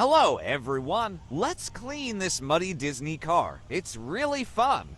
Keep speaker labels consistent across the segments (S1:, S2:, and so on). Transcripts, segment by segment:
S1: Hello, everyone. Let's clean this muddy Disney car. It's really fun.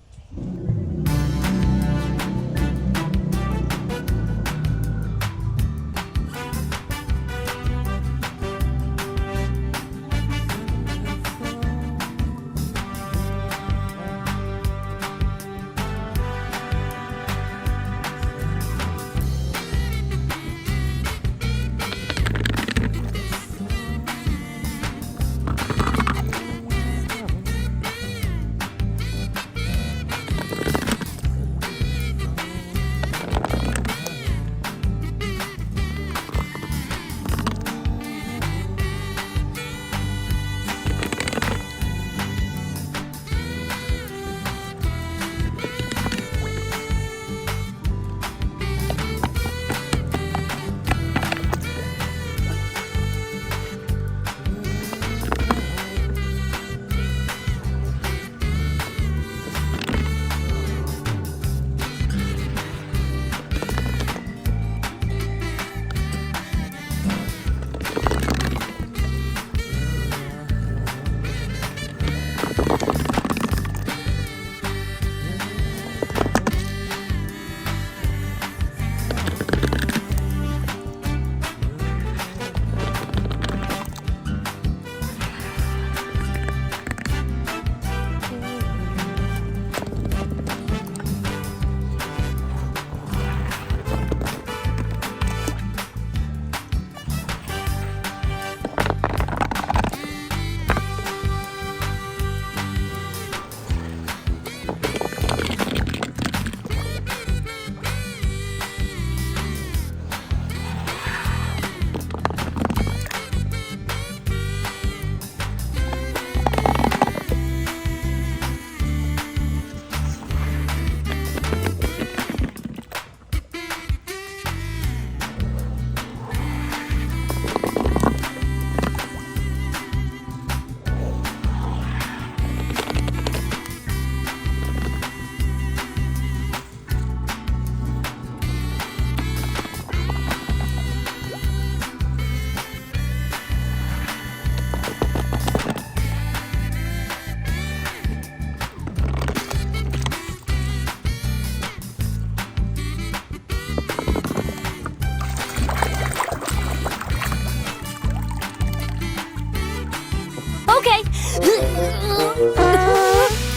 S2: Okay.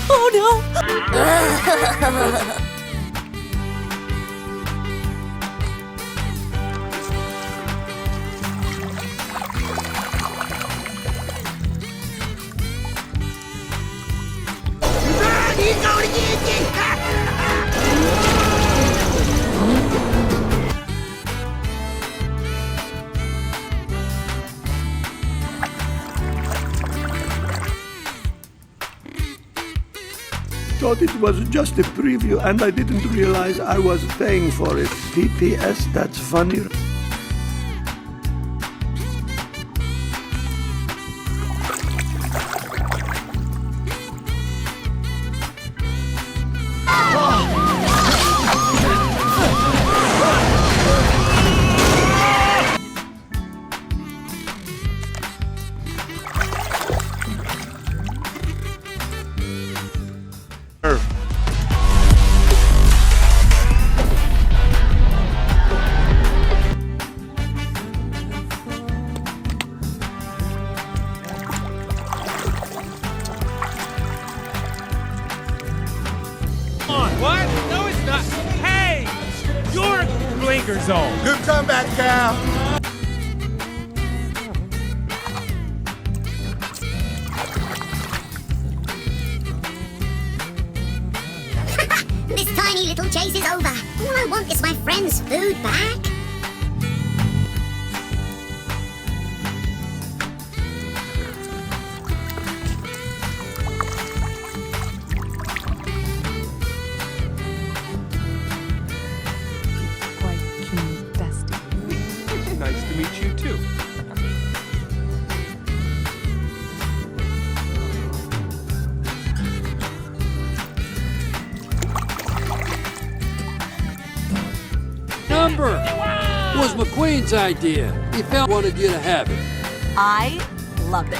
S2: Oh no.
S3: Thought it was just a preview and I didn't realize I was paying for it. PPS, that's funny.
S4: What? No, it's not. Hey! You're blinker zone.
S5: Good comeback, Cal.
S6: This tiny little chase is over. All I want is my friend's food back.
S4: Nice to meet you, too.
S7: Number was McQueen's idea. He felt wanted you to have it.
S2: I loved it.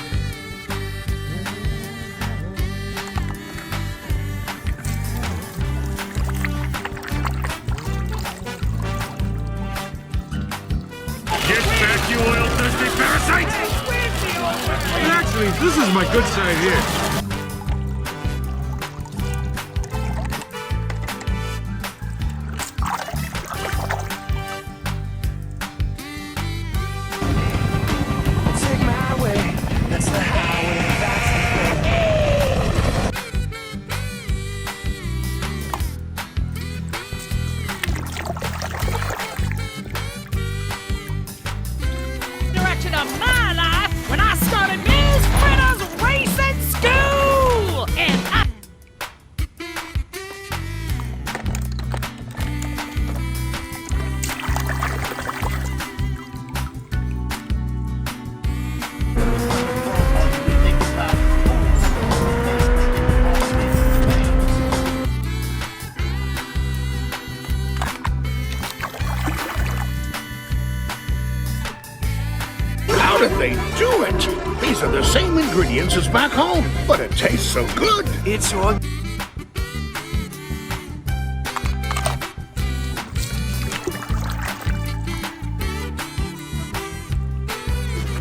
S4: Get back, you oil-thirsty parasite! Actually, this is my good side here.
S5: Take my way, that's the highway, that's the
S7: direction of my life when I started Ms. Fritter's Racing School! And I...
S8: How did they do it? These are the same ingredients as back home, but it tastes so good.
S5: It's all...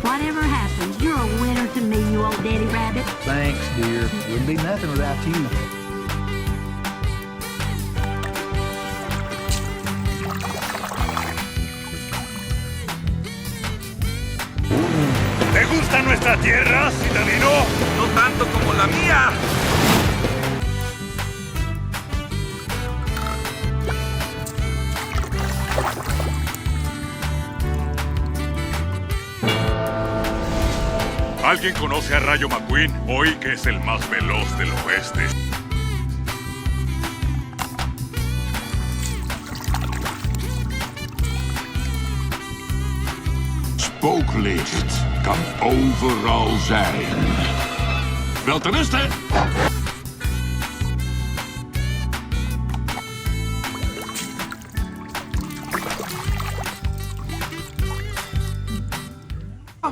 S9: Whatever happens, you're a winner to me, you old daddy rabbit.
S10: Thanks, dear. Wouldn't be nothing without you.
S4: ¿Te gusta nuestra tierra, citadino? No tanto como la mía. ¿Alguien conoce a Rayo McQueen? Hoy que es el más veloz del oeste.
S8: Spooklicht kan overal zijn. Wel ten eerste.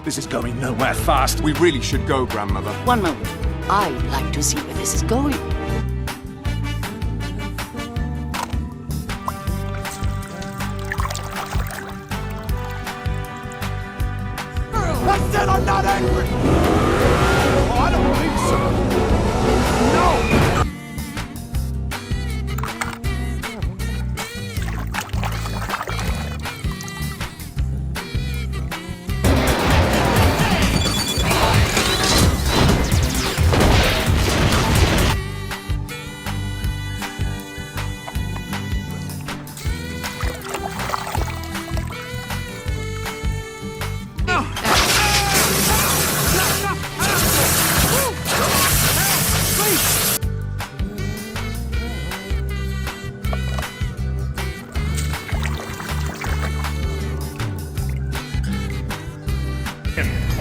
S5: This is going nowhere fast. We really should go, Grandmother.
S9: One moment. I'd like to see where this is going.
S5: I said I'm not angry! Oh, I don't think so. No!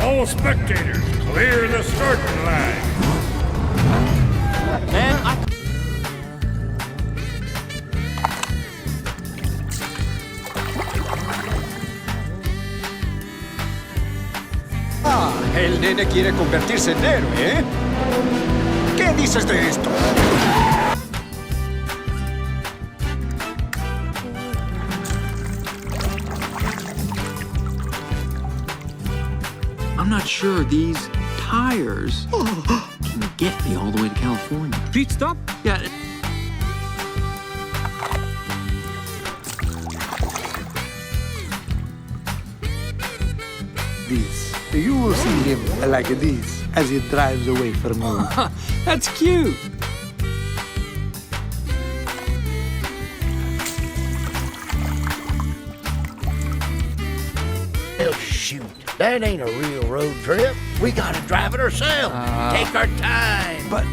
S4: All spectators, clear the starting line.
S1: Man, I...
S5: Ah, el nene quiere convertirse en héroe, ¿eh? ¿Qué dices de esto?
S10: I'm not sure these tires can get me all the way to California.
S4: Pit stop?
S10: Yeah.
S3: This. You will see him like this as he drives away from you.
S10: That's cute.
S8: Well, shoot. That ain't a real road trip. We gotta drive it ourselves. Take our time.
S5: But...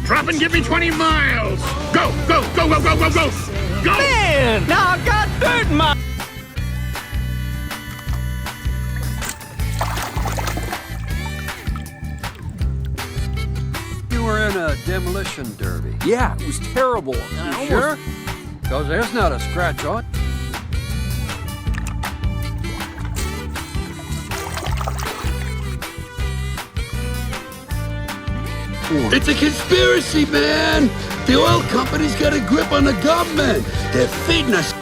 S8: Drop and give me 20 miles. Go, go, go, go, go, go, go. Go!
S5: Man! Now I got dirt in my... You were in a demolition derby.
S10: Yeah, it was terrible. And I almost...
S5: Sure?
S10: 'cause there's not a scratch on it.
S3: It's a conspiracy, man! The oil company's got a grip on the government. They're feeding us.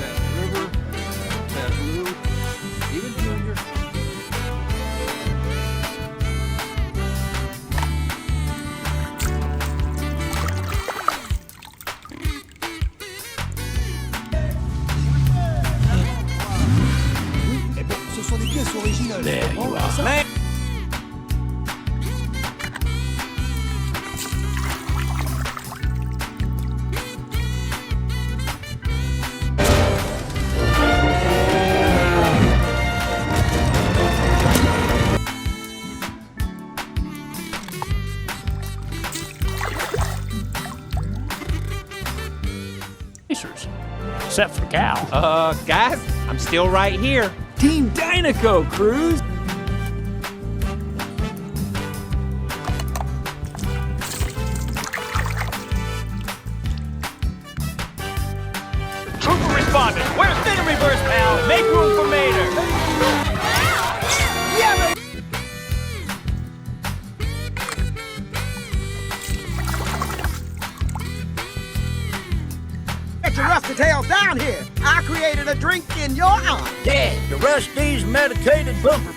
S10: That's River, that's Lou, even Junior.
S5: Ce sont des pièces originales.
S8: There you are.
S7: Except for the cow.
S11: Guys, I'm still right here.
S10: Team Dynaco, Cruz.
S7: Trooper responded. Where's Fin reverse, pal? Make room for Mater.
S5: Get your rusty tail down here. I created a drink in your honor.
S8: Yeah, the Rusty's medicated bumper.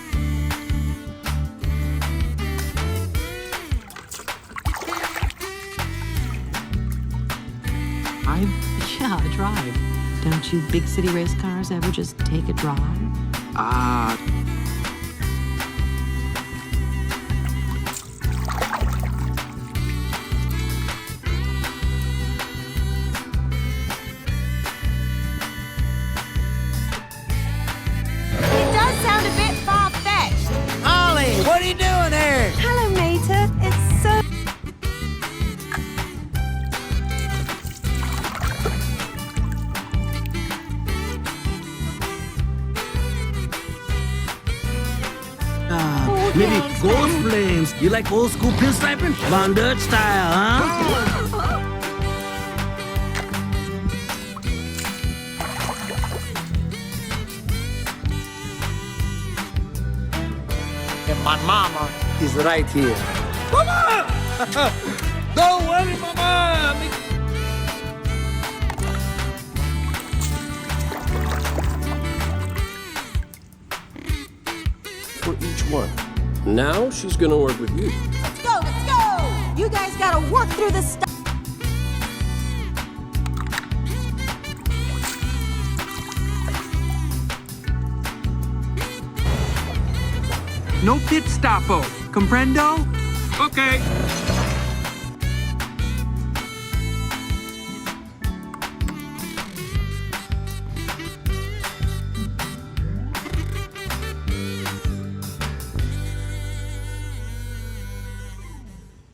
S9: Yeah, I drive. Don't you big city race cars ever just take a drive?
S2: It does sound a bit far-fetched.
S8: Ollie, what are you doing there?
S2: Hello, Mater. It's so...
S3: Maybe ghost flames. You like old school pinstriping? Von Dutch style, huh?
S8: And my mama is right here.
S3: Mama! Don't worry, Mama!
S10: For each one. Now she's gonna work with you.
S2: Let's go, let's go! You guys gotta work through this stuff.
S10: No pit stopo. Comprendo? Okay.